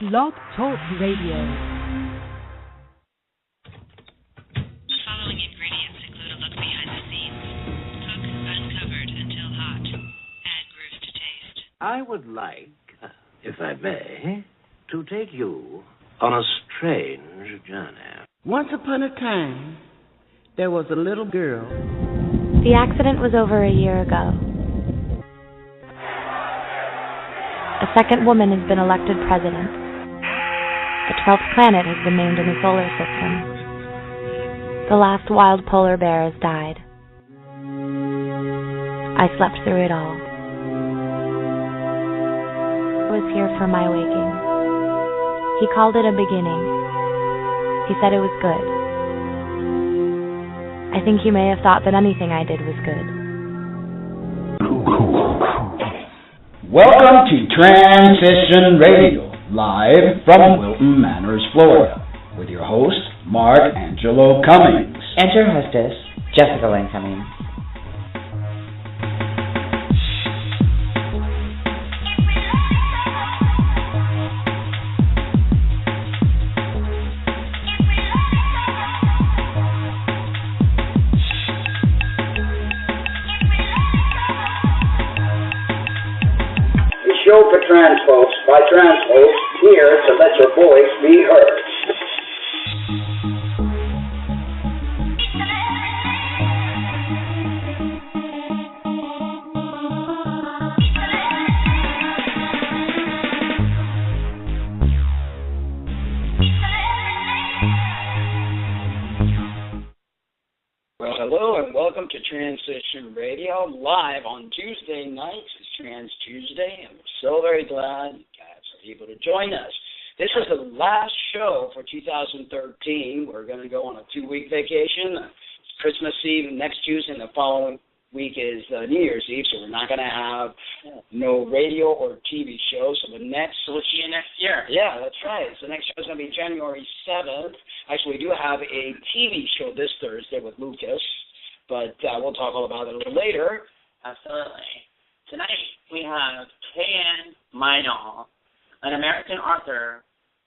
Blog Talk Radio. Following ingredients include a look behind the scenes. Cook uncovered until hot. Add groove to taste. I would like, if I may, to take you on a strange journey. Once upon a time, there was a little girl. The accident was over a year ago. A second woman has been elected president. The 12th planet has been named in the solar system. The last wild polar bear has died. I slept through it all. I was here for my waking. He called it a beginning. He said it was good. I think he may have thought that anything I did was good. Welcome to Transition Radio, live from Wilton Manors, Florida, with your host, Mark Angelo Cummings. And your hostess, Jessica Lynn Cummings. Show for trans folks by trans folks, here to let your voice be heard. Well, hello and welcome to Transition Radio, live on Tuesday nights. It's Trans Tuesday, and we're so very glad you guys are able to join us. This is the last show for 2013. We're going to go on a 2-week vacation. It's Christmas Eve next Tuesday, and the following week is New Year's Eve, so we're not going to have no radio or TV shows. So the next... So we'll see you next year. Yeah, that's right. So the next show is going to be January 7th. Actually, we do have a TV show this Thursday with Lucas, but we'll talk all about it a little later. Absolutely. Tonight we have Kay Ann My Null, an American author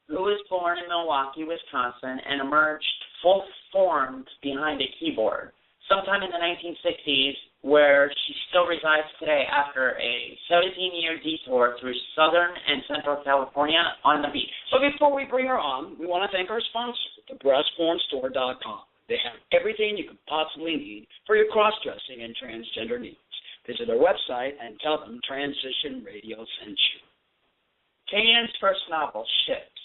who was born in Milwaukee, Wisconsin, and emerged full-formed behind a keyboard sometime in the 1960s, where she still resides today after a 17-year detour through Southern and Central California on the beach. So before we bring her on, we want to thank our sponsor, thebreastformstore.com. They have everything you could possibly need for your cross-dressing and transgender needs. Visit their website and tell them Transition Radio sent you. Kay Ann's first novel, Ships,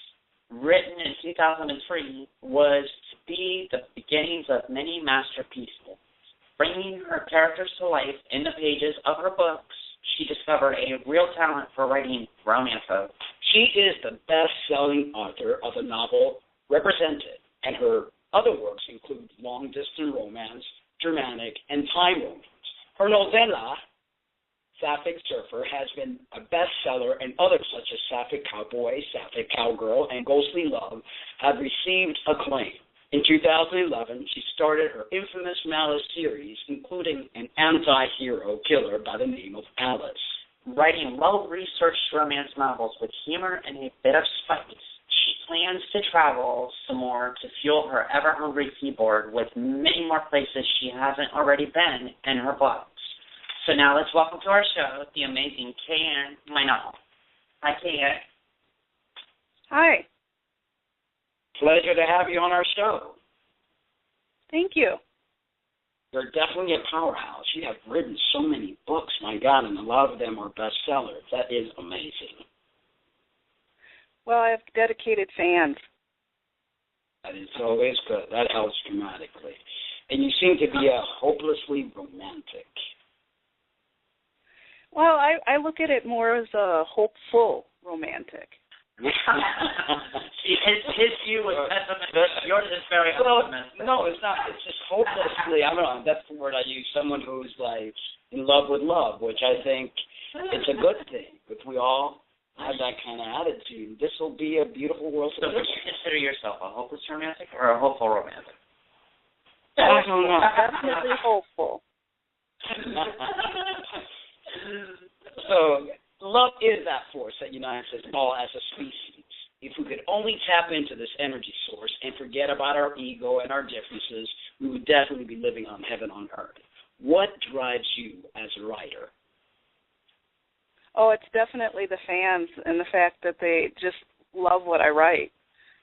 written in 2003, was to be the beginnings of many masterpieces. Bringing her characters to life in the pages of her books, she discovered a real talent for writing romance books. She is the best-selling author of the novel Represented, and her other works include long-distance romance, Germanic, and time romance. Her novella, Sapphic Surfer, has been a bestseller, and others such as Sapphic Cowboy, Sapphic Cowgirl, and Ghostly Love have received acclaim. In 2011, she started her infamous Malice series, including an anti-hero killer by the name of Alice. Writing well-researched romance novels with humor and a bit of spice, she plans to travel some more to fuel her ever-hungry keyboard with many more places she hasn't already been in her books. So now let's welcome to our show the amazing Kay Ann My Null. Hi, Kay Ann. Hi. Pleasure to have you on our show. Thank you. You're definitely a powerhouse. You have written so many books, my God, and a lot of them are bestsellers. That is amazing. Well, I have dedicated fans. That is always good. That helps dramatically. And you seem to be a hopelessly romantic. Well, I look at it more as a hopeful romantic. His view was pessimistic. Yours is very optimistic. No, it's not. It's just hopelessly. I don't know. That's the word I use. Someone who's like in love with love, which I think it's a good thing. If we all have that kind of attitude, this will be a beautiful world. So, would you consider yourself a hopeless romantic or a hopeful romantic? I don't know. Definitely hopeful. So, love is that force that unites us all as a species. only tap into this energy source and forget about our ego and our differences, we would definitely be living on heaven on earth. What drives you as a writer? Oh, it's definitely the fans and the fact that they just love what I write.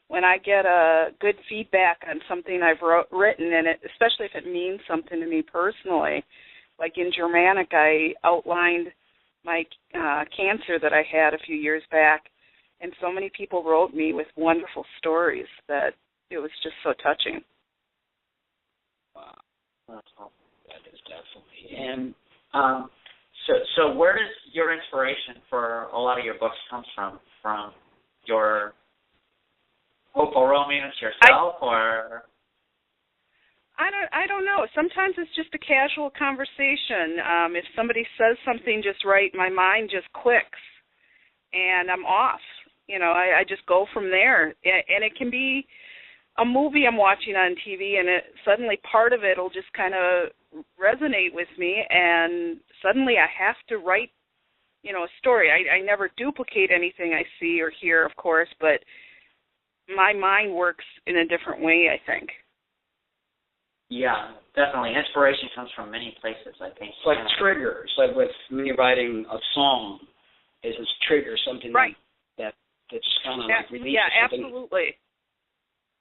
When I get a good feedback on something I've written, and especially if it means something to me personally, like in Germanic, I outlined my cancer that I had a few years back, and so many people wrote me with wonderful stories that it was just so touching. Wow. That is definitely. And so where does your inspiration for a lot of your books come from? From your hopeful romance yourself, or? I don't know. Sometimes it's just a casual conversation. If somebody says something just right, my mind just clicks, and I'm off. I just go from there. And it can be a movie I'm watching on TV, and suddenly part of it will just kind of resonate with me, and suddenly I have to write, a story. I never duplicate anything I see or hear, of course, but my mind works in a different way, I think. Yeah, definitely. Inspiration comes from many places, I think. It's like triggers. Like with me writing a song, is a trigger, something right. that just kind of like releases something. Yeah, absolutely.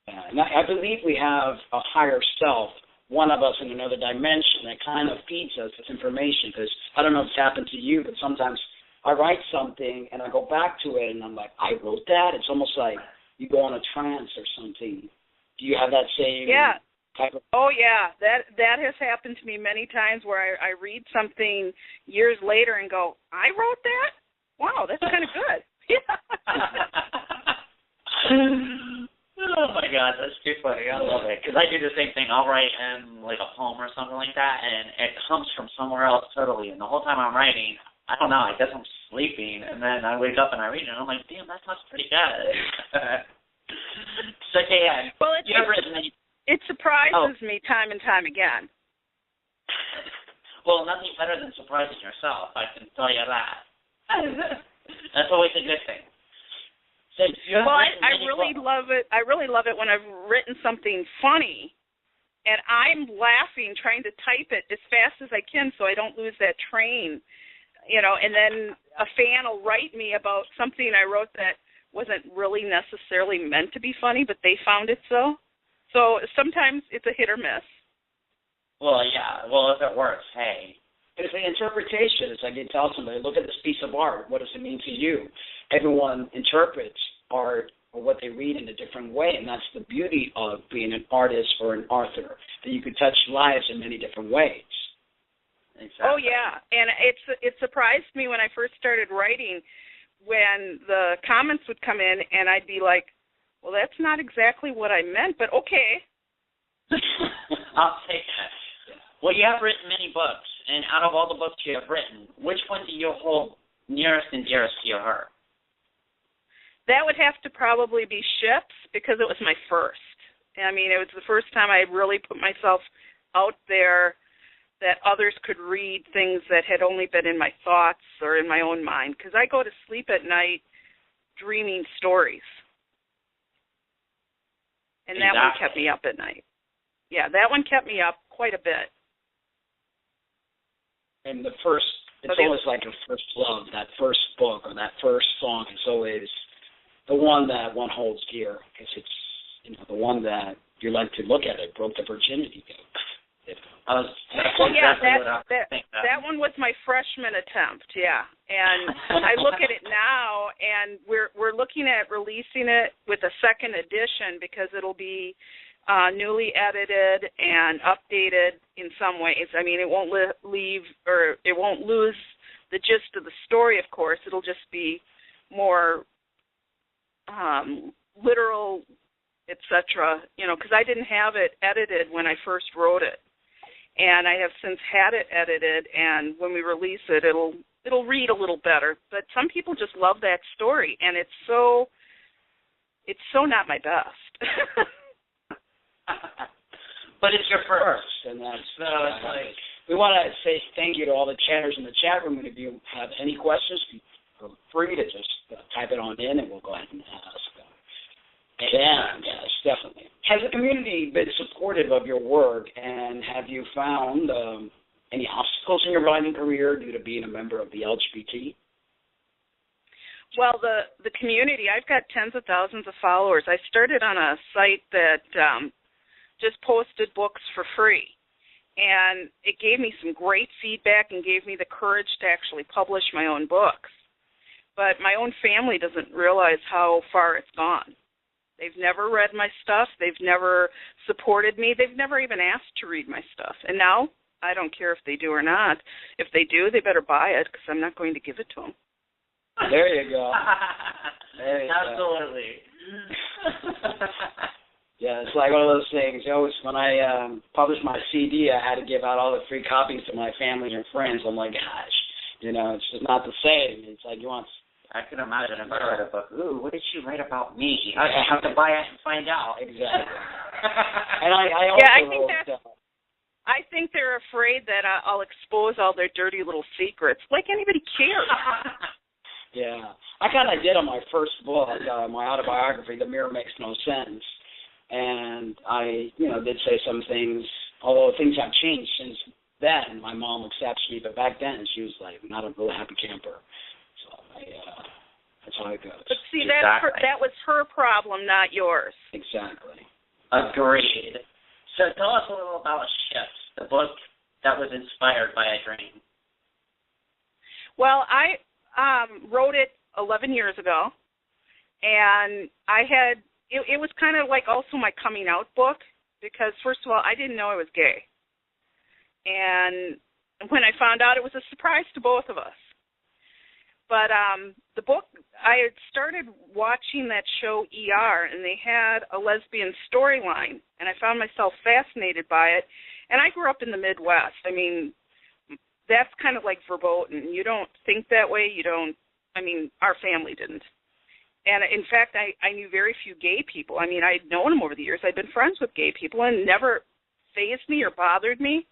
Yeah, and I believe we have a higher self, one of us in another dimension that kind of feeds us this information, because I don't know if it's happened to you, but sometimes I write something and I go back to it and I'm like, I wrote that? It's almost like you go on a trance or something. Do you have that same type of... Oh, yeah. That has happened to me many times where I read something years later and go, I wrote that? Wow, that's kind of good. Oh, my God, that's too funny. I love it. Because I do the same thing. I'll write in like a poem or something like that, and it comes from somewhere else totally. And the whole time I'm writing, I don't know, I guess I'm sleeping, and then I wake up and I read it, and I'm like, damn, that sounds pretty good. So, Kay Ann, well, it surprises me time and time again. Well, nothing better than surprising yourself, I can tell you that. That's always a good thing. So I really love it. I really love it when I've written something funny, and I'm laughing, trying to type it as fast as I can so I don't lose that train, and then a fan will write me about something I wrote that wasn't really necessarily meant to be funny, but they found it so. So sometimes it's a hit or miss. Well, yeah. Well, if it works, hey. It's the interpretation. It's like you tell somebody, look at this piece of art. What does it mean to you? Everyone interprets art or what they read in a different way, and that's the beauty of being an artist or an author, that you could touch lives in many different ways. Exactly. Oh, yeah. And it surprised me when I first started writing when the comments would come in, and I'd be like, well, that's not exactly what I meant, but okay. I'll take that. Well, you have written many books, and out of all the books you have written, which one do you hold nearest and dearest to your heart? That would have to probably be Ships, because it was my first. I mean, it was the first time I really put myself out there that others could read things that had only been in my thoughts or in my own mind, because I go to sleep at night dreaming stories. And that one kept me up at night. Yeah, that one kept me up quite a bit. And it's always like a first love, that first book or that first song is always the one that one holds dear, because it's the one that you like to look at. It broke the virginity. That one was my freshman attempt, yeah. And I look at it now, and we're looking at releasing it with a second edition because it'll be newly edited and updated in some ways. I mean, it won't it won't lose the gist of the story, of course. It'll just be more literal, etc. Because I didn't have it edited when I first wrote it. And I have since had it edited, and when we release it, it'll read a little better. But some people just love that story, and it's so not my best. But it's your first, and that's we want to say thank you to all the chatters in the chat room. And if you have any questions, feel free to just type it on in, and we'll go ahead and ask. can, yes, definitely. Has the community been supportive of your work, and have you found any obstacles in your writing career due to being a member of the LGBT? Well, the community, I've got tens of thousands of followers. I started on a site that just posted books for free. And it gave me some great feedback and gave me the courage to actually publish my own books. But my own family doesn't realize how far it's gone. They've never read my stuff. They've never supported me. They've never even asked to read my stuff. And now, I don't care if they do or not. If they do, they better buy it because I'm not going to give it to them. There you go. There you Absolutely. Yeah, it's like one of those things. When I published my CD, I had to give out all the free copies to my family and friends. I'm like, gosh, it's just not the same. It's like you want. I can imagine if I read a book. Ooh, what did she write about me? I have to buy it and find out. Exactly. And I also I think they're afraid that I'll expose all their dirty little secrets. Like anybody cares. Yeah, I kind of did on my first book, my autobiography, The Mirror Makes No Sense. And I, did say some things, although things have changed since then. My mom accepts me, but back then she was like not a real happy camper. So that's how it goes. But see, Exactly. that was her problem, not yours. Exactly. Agreed. So tell us a little about Ships, the book that was inspired by a dream. Well, I wrote it 11 years ago, and it was kind of like also my coming out book because, first of all, I didn't know I was gay. And when I found out, it was a surprise to both of us. But the book, I had started watching that show ER, and they had a lesbian storyline, and I found myself fascinated by it. And I grew up in the Midwest. I mean, that's kind of like verboten. You don't think that way. Our family didn't. And, in fact, I knew very few gay people. I mean, I'd known them over the years. I'd been friends with gay people, and it never fazed me or bothered me.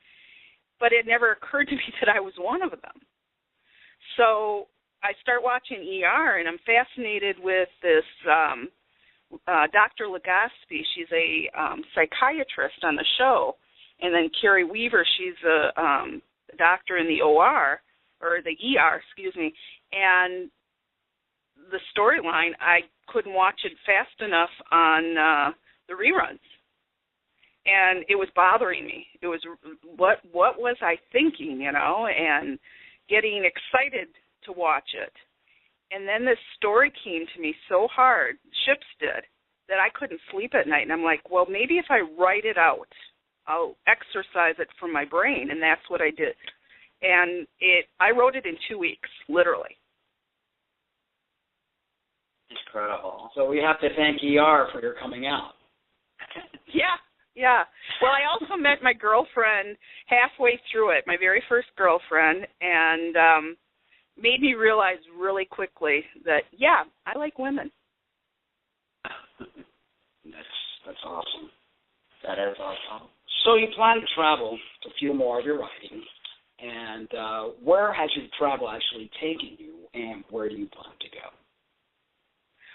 But it never occurred to me that I was one of them. So I start watching ER, and I'm fascinated with this Dr. Legaspi. She's a psychiatrist on the show. And then Carrie Weaver, she's a doctor in the OR, or the ER, excuse me. And the storyline, I couldn't watch it fast enough on the reruns. And it was bothering me. It was, what was I thinking, and getting excited to watch it. And then this story came to me so hard, Ships did, that I couldn't sleep at night. And I'm like, well, maybe if I write it out, I'll exercise it from my brain. And that's what I did. And I wrote it in 2 weeks, literally. Incredible. So we have to thank ER for your coming out. Yeah. Well, I also met my girlfriend halfway through it, my very first girlfriend, and made me realize really quickly that, I like women. That's awesome. That is awesome. So you plan to travel to a few more of your writing, and where has your travel actually taken you, and where do you plan to go?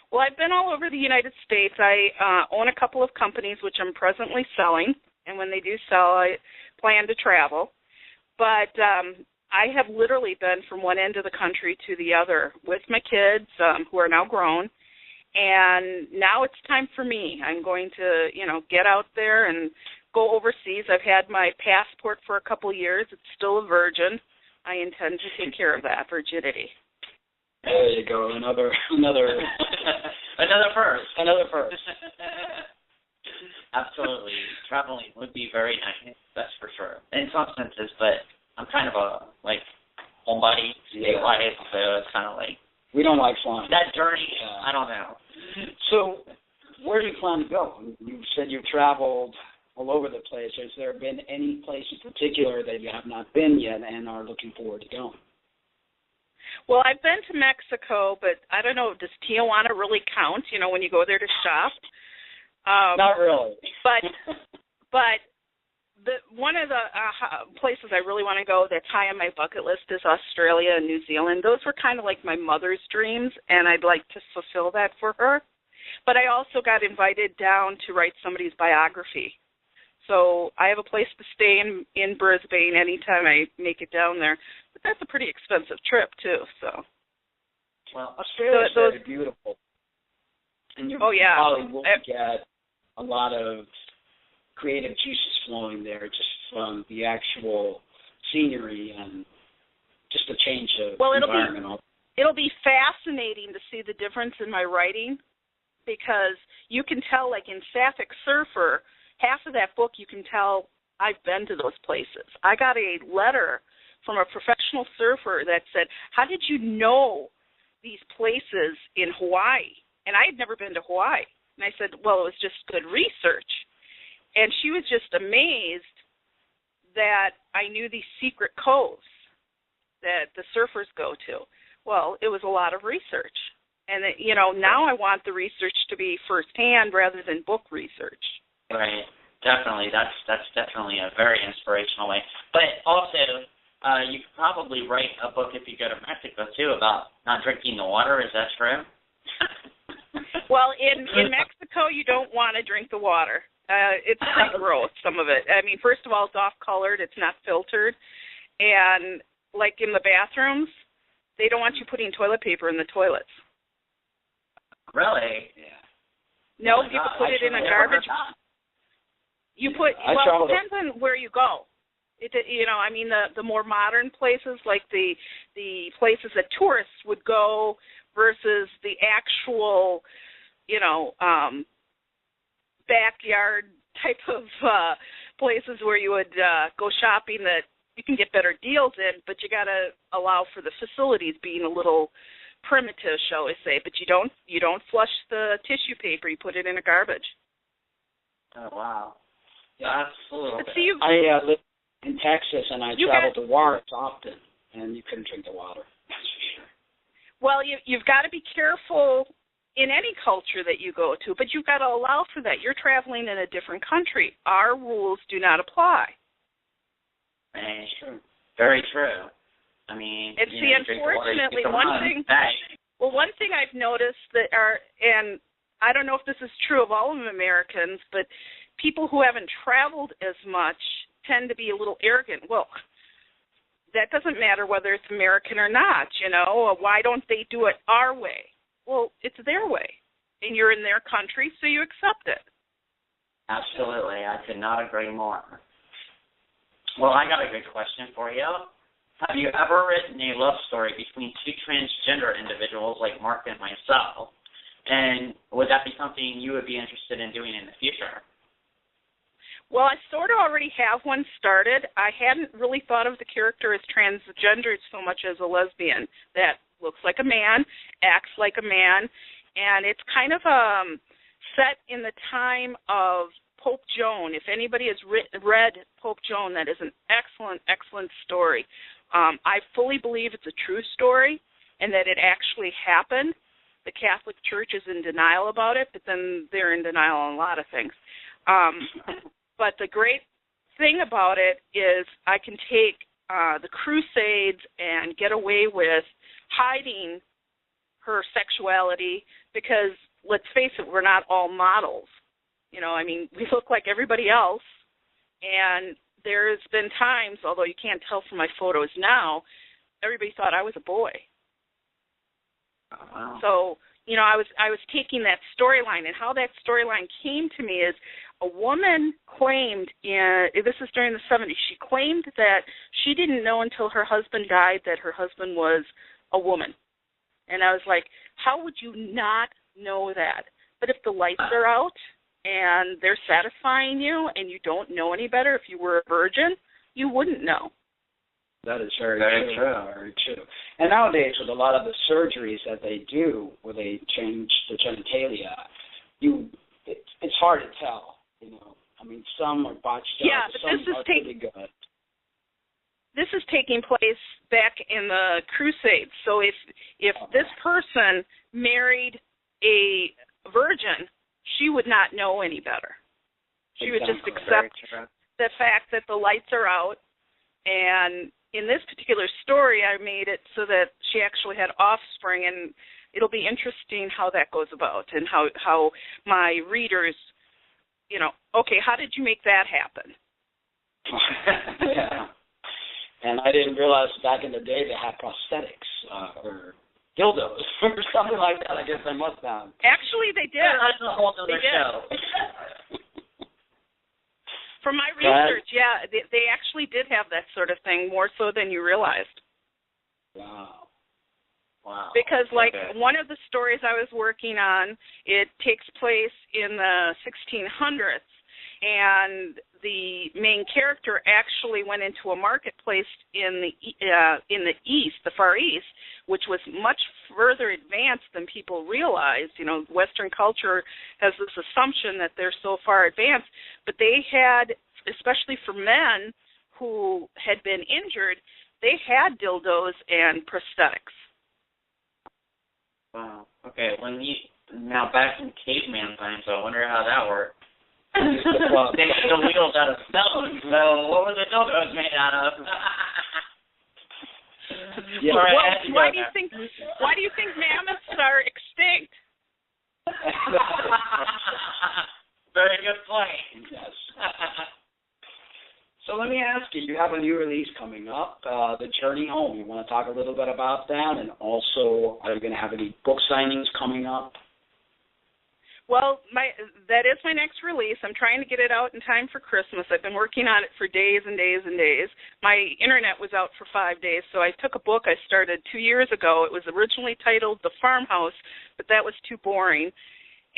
Well, I've been all over the United States. I own a couple of companies which I'm presently selling, and when they do sell, I plan to travel. But I have literally been from one end of the country to the other with my kids, who are now grown, and now it's time for me. I'm going to, get out there and go overseas. I've had my passport for a couple of years. It's still a virgin. I intend to take care of that virginity. There you go, another first. Another first. Absolutely. Traveling would be very nice, that's for sure. In some senses, but I'm kind of a, homebody, stay-wise, so it's kind of like... We don't like flying. That journey, I don't know. So, where do you plan to go? You said you've traveled all over the place. Has there been any place in particular that you have not been yet and are looking forward to going? Well, I've been to Mexico, but I don't know, does Tijuana really count, when you go there to shop? Not really. But one of the places I really want to go that's high on my bucket list is Australia and New Zealand. Those were kind of like my mother's dreams, and I'd like to fulfill that for her. But But I also got invited down to write somebody's biography. So I have a place to stay in Brisbane anytime I make it down there. But that's a pretty expensive trip, too. So. Well, Australia is very beautiful. And you probably will get a lot of creative juices flowing there just from the actual scenery and just a change of environment. It'll be fascinating to see the difference in my writing, because you can tell, like in Sapphic Surfer, half of that book you can tell I've been to those places. I got a letter from a professional surfer that said, how did you know these places in Hawaii? And I had never been to Hawaii. And I said, well, it was just good research. And she was just amazed that I knew these secret coves that the surfers go to. Well, it was a lot of research. And, now I want the research to be firsthand rather than book research. Right. Definitely. That's definitely a very inspirational way. But also, you could probably write a book if you go to Mexico, too, about not drinking the water. Is that true? Well, in Mexico, you don't want to drink the water. It's pretty gross, some of it. I mean, first of all, it's off-colored. It's not filtered. And, like in the bathrooms, they don't want you putting toilet paper in the toilets. Really? Yeah. No, you can put it in a garbage. You put, it depends on where you go. The more modern places, like the places that tourists would go versus the actual, backyard type of places where you would go shopping that you can get better deals in, but you got to allow for the facilities being a little primitive, shall we say. But you don't flush the tissue paper; you put it in a garbage. Oh wow! Yeah, absolutely. I live in Texas, and I travel to Juarez often, and you couldn't drink the water. That's for sure. Well, you've got to be careful in any culture that you go to, but you've got to allow for that. You're traveling in a different country. Our rules do not apply. Very true. I mean, it's unfortunately one thing I've noticed and I don't know if this is true of all of Americans, but people who haven't traveled as much tend to be a little arrogant. Well, that doesn't matter whether it's American or not, Why don't they do it our way? Well, it's their way, and you're in their country, so you accept it. Absolutely. I could not agree more. Well, I got a good question for you. Have you ever written a love story between two transgender individuals like Mark and myself? And would that be something you would be interested in doing in the future? Well, I sort of already have one started. I hadn't really thought of the character as transgendered so much as a lesbian that looks like a man, acts like a man, and it's kind of set in the time of Pope Joan. If anybody has read Pope Joan, that is an excellent, excellent story. I fully believe it's a true story and that it actually happened. The Catholic Church is in denial about it, but then they're in denial on a lot of things. But the great thing about it is I can take the Crusades and get away with hiding her sexuality because, let's face it, we're not all models. We look like everybody else, and there's been times, although you can't tell from my photos now, everybody thought I was a boy. Wow. So, I was taking that storyline, and how that storyline came to me is a woman claimed, this is during the 70s, she claimed that she didn't know until her husband died that her husband was a woman. And I was like, how would you not know that? But if the lights are out and they're satisfying you and you don't know any better, if you were a virgin, you wouldn't know. That is very true. Very true. And nowadays, with a lot of the surgeries that they do, where they change the genitalia, it's hard to tell. Some are botched up, some are pretty good. This is taking place back in the Crusades. So if this person married a virgin, she would not know any better. She would just accept the fact that the lights are out. And in this particular story, I made it so that she actually had offspring, and it'll be interesting how that goes about and how my readers, okay, how did you make that happen? Yeah. And I didn't realize back in the day they had prosthetics or dildos or something like that. I guess I must have. Actually, they did. That's a whole other show. From my research, yeah, they actually did have that sort of thing, more so than you realized. Wow. Because, one of the stories I was working on, it takes place in the 1600s, and the main character actually went into a marketplace in the East, the Far East, which was much further advanced than people realized. Western culture has this assumption that they're so far advanced, but they had, especially for men who had been injured, they had dildos and prosthetics. Wow. Okay. Now back in caveman times, I wonder how that worked. They made the wheels out of stone. So what were the dildos made out of? Why do you think mammoths are extinct? Very good point. Yes. So let me ask you have a new release coming up, The Journey Home. You want to talk a little bit about that? And also, are you going to have any book signings coming up? Well, that is my next release. I'm trying to get it out in time for Christmas. I've been working on it for days and days and days. My internet was out for 5 days, so I took a book I started 2 years ago. It was originally titled The Farmhouse, but that was too boring.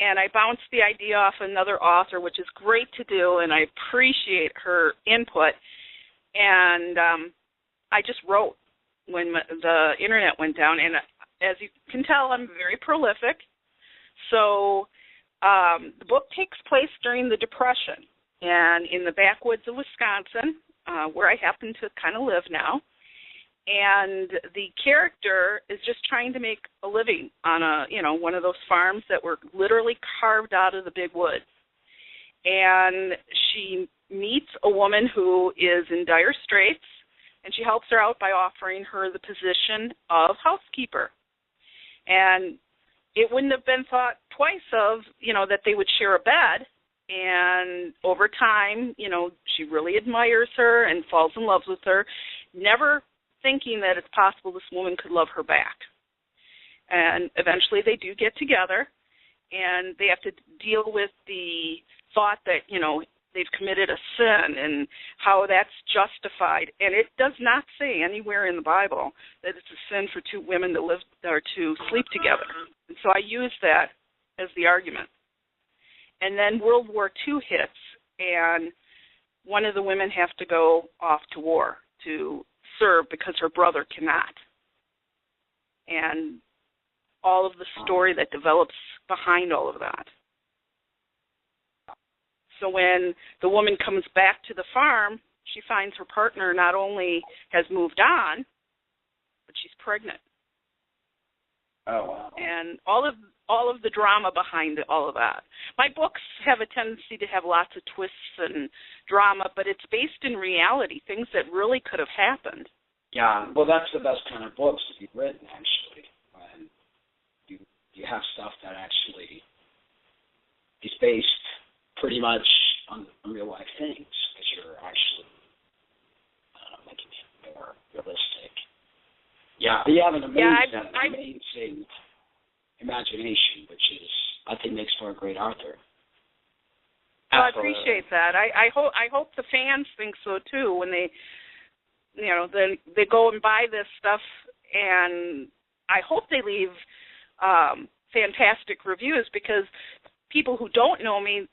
And I bounced the idea off another author, which is great to do, and I appreciate her input. And I just wrote when the internet went down. And as you can tell, I'm very prolific. So the book takes place during the Depression and in the backwoods of Wisconsin, where I happen to kind of live now. And the character is just trying to make a living on one of those farms that were literally carved out of the big woods. And she meets a woman who is in dire straits, and she helps her out by offering her the position of housekeeper. And it wouldn't have been thought twice of, that they would share a bed. And over time, she really admires her and falls in love with her, never thinking that it's possible this woman could love her back. And eventually they do get together, and they have to deal with the thought that, they've committed a sin and how that's justified. And it does not say anywhere in the Bible that it's a sin for two women to live or to sleep together. And so I use that as the argument. And then World War II hits, and one of the women has to go off to war to serve because her brother cannot. And all of the story that develops behind all of that. So when the woman comes back to the farm, she finds her partner not only has moved on, but she's pregnant. Oh, wow. And all of the drama behind all of that. My books have a tendency to have lots of twists and drama, but it's based in reality, things that really could have happened. Yeah, well, that's the best kind of books that you've written, actually. And you have stuff that actually is based pretty much on real life things, because you're actually making it more realistic. Yeah, but you have an amazing imagination, which is, I think, makes for a great author. Well, I appreciate that. I hope the fans think so too when they go and buy this stuff, and I hope they leave fantastic reviews, because people who don't know me,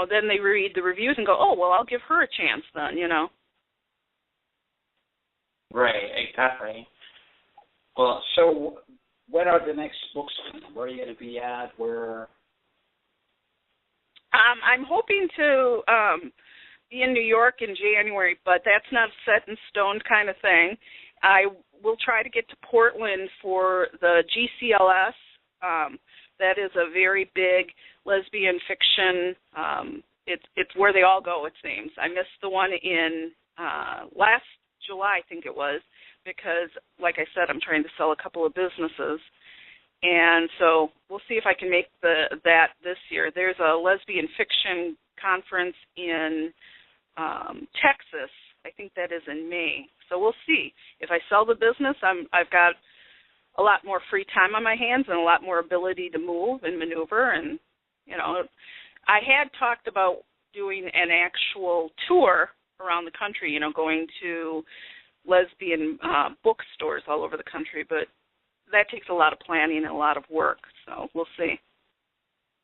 then they read the reviews and go, oh, well, I'll give her a chance then, Right, exactly. Well, so when are the next books? Where are you going to be at? Where? I'm hoping to be in New York in January, but that's not a set in stone kind of thing. I will try to get to Portland for the GCLS. That is a very big lesbian fiction. It's where they all go, it seems. I missed the one in last July, I think it was, because, like I said, I'm trying to sell a couple of businesses. And so we'll see if I can make that this year. There's a lesbian fiction conference in Texas. I think that is in May. So we'll see. If I sell the business, I've got a lot more free time on my hands and a lot more ability to move and maneuver. And, you know, I had talked about doing an actual tour around the country, you know, going to lesbian bookstores all over the country, but that takes a lot of planning and a lot of work, so we'll see.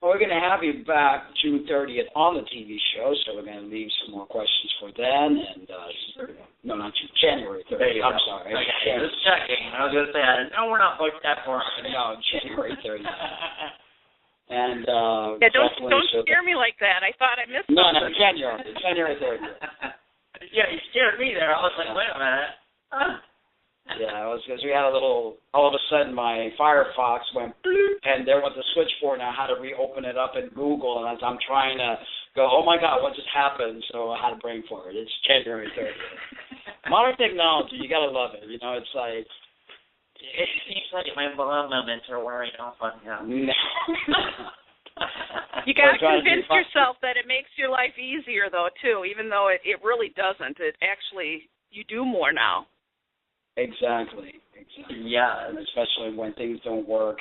Well, we're going to have you back June 30th on the TV show, so we're going to leave some more questions for then, and, no, not June, January 30th, I'm sorry. Okay, just checking. I was going to say, no, we're not booked that far. No, January 30th. And, yeah, don't scare me like that. I thought I missed something. No, January 30th. Yeah, you scared me there. I was like, wait a minute. Yeah, it was because we had a little, all of a sudden my Firefox went bloop, and there was a switchboard, and I had to reopen it up in Google, and as I'm trying to go, oh my God, what just happened? So I had a brain fart. It's January 30th. Modern technology, you got to love it. You know, it's like. It seems like my moments are wearing off on you. No. You got to convince yourself that it makes your life easier, though, too, even though it really doesn't. It actually, you do more now. Exactly. Yeah. Especially when things don't work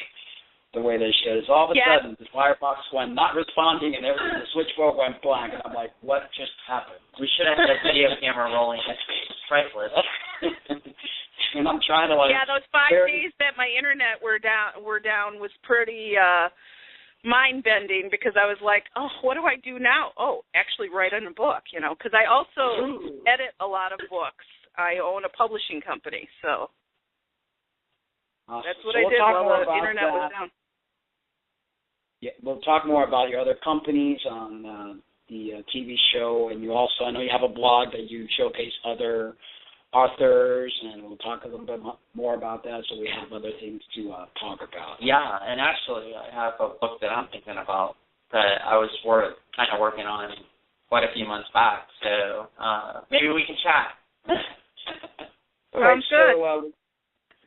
the way they should. So all of a sudden, the Firefox went not responding, and everything, the switchboard went blank, and I'm like, what just happened? We should have had a video camera rolling. It's priceless. And I'm trying to, like... Yeah, those 5 days that my internet were down was pretty mind-bending, because I was like, oh, what do I do now? Oh, actually write in a book, you know, because I also edit a lot of books. I own a publishing company, so that's what I did while the internet was down. Yeah, we'll talk more about your other companies on the TV show, and you also, I know you have a blog that you showcase other authors, and we'll talk a little bit more about that, so we have other things to talk about. Yeah, and actually I have a book that I'm thinking about that I was kind of working on quite a few months back, so maybe we can chat. All right, so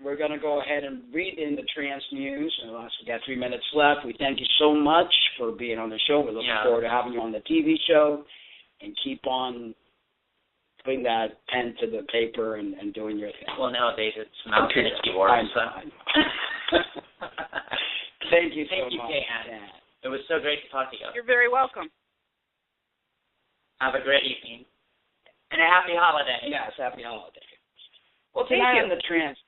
we're going to go ahead and read in the trans news. We got 3 minutes left. We thank you so much for being on the show. We're looking forward to having you on the TV show, and keep on putting that pen to the paper and doing your thing. Well, nowadays it's not a keyboard. So. Thank you so much. Thank you, Kay Ann. It was so great to talk to you. You're very welcome. Have a great evening. And a happy holiday. Yes, happy holiday. Well, tonight in the trans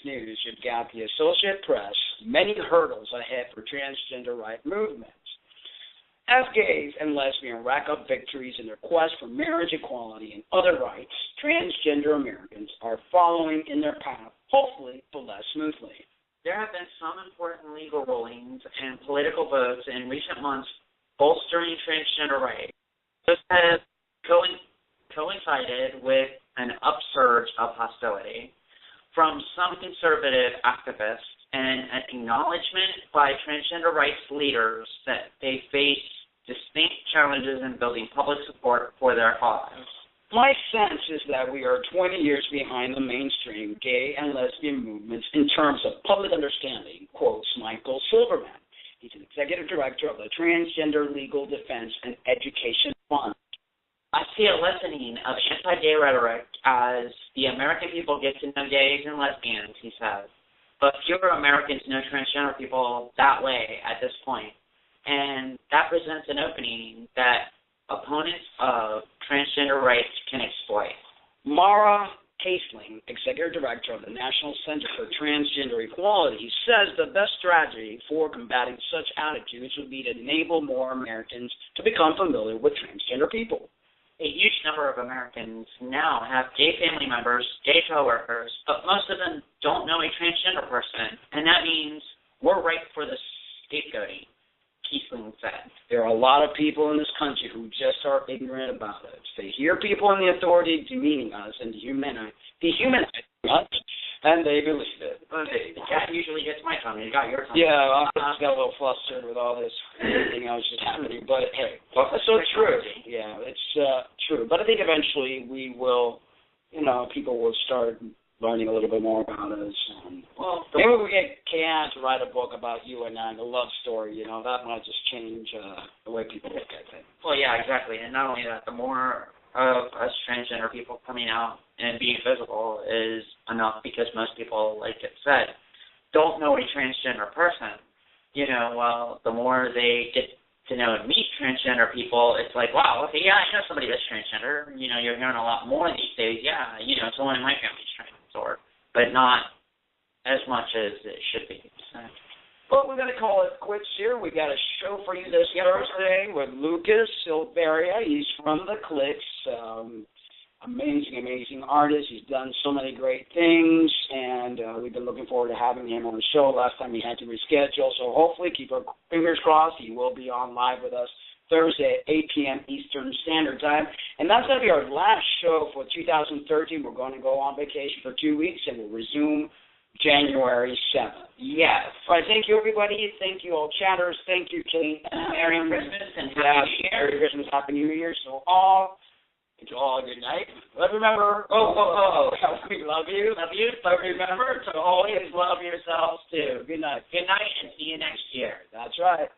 news, you've got the Associated Press, many hurdles ahead for transgender right movements. As gays and lesbians rack up victories in their quest for marriage equality and other rights, transgender Americans are following in their path, hopefully, but less smoothly. There have been some important legal rulings and political votes in recent months bolstering transgender rights. This has coincided with an upsurge of hostility from some conservative activists and an acknowledgement by transgender rights leaders that they face distinct challenges in building public support for their cause. My sense is that we are 20 years behind the mainstream gay and lesbian movements in terms of public understanding, quotes Michael Silverman. He's an executive director of the Transgender Legal Defense and Education Fund. I see a lessening of anti-gay rhetoric as the American people get to know gays and lesbians, he says. But fewer Americans know transgender people that way at this point. And that presents an opening that opponents of transgender rights can exploit. Mara Casling, executive director of the National Center for Transgender Equality, says the best strategy for combating such attitudes would be to enable more Americans to become familiar with transgender people. A huge number of Americans now have gay family members, gay coworkers, but most of them don't know a transgender person, and that means we're ripe for the scapegoating, Keesling said. There are a lot of people in this country who just are ignorant about it. They hear people in the authority demeaning us and dehumanizing us, and they believe it. That usually gets my tongue. You got your tongue. Yeah, I just got a little flustered with all this everything else that's happening. But hey, it's so true. Yeah, it's true. But I think eventually we will, people will start learning a little bit more about us. Maybe we get Kay Ann to write a book about you and I, the love story. That might just change the way people look at things. Well, yeah, exactly. And not only that, the more of us transgender people coming out and being visible is enough, because most people, like it said, don't know a transgender person. Well, the more they get to know and meet transgender people, it's like, wow, okay, yeah, I know somebody that's transgender. You're hearing a lot more these days. Yeah, someone in my family's trans, but not as much as it should be. So. Well, we're going to call it quits here. We got a show for you this Thursday with Lucas Silveria. He's from the Clicks. Amazing artist. He's done so many great things, and we've been looking forward to having him on the show. Last time he had to reschedule, so hopefully keep our fingers crossed. He will be on live with us Thursday at 8 p.m. Eastern Standard Time, and that's going to be our last show for 2013. We're going to go on vacation for 2 weeks, and we'll resume January 7th. Yes. All right, thank you, everybody. Thank you, all chatters. Thank you, Kate. Merry Christmas and Happy New Year. Merry Christmas, Happy New Year. So all a good night. But remember, we love you. But remember to always love yourselves, too. Good night. Good night, and see you next year. That's right.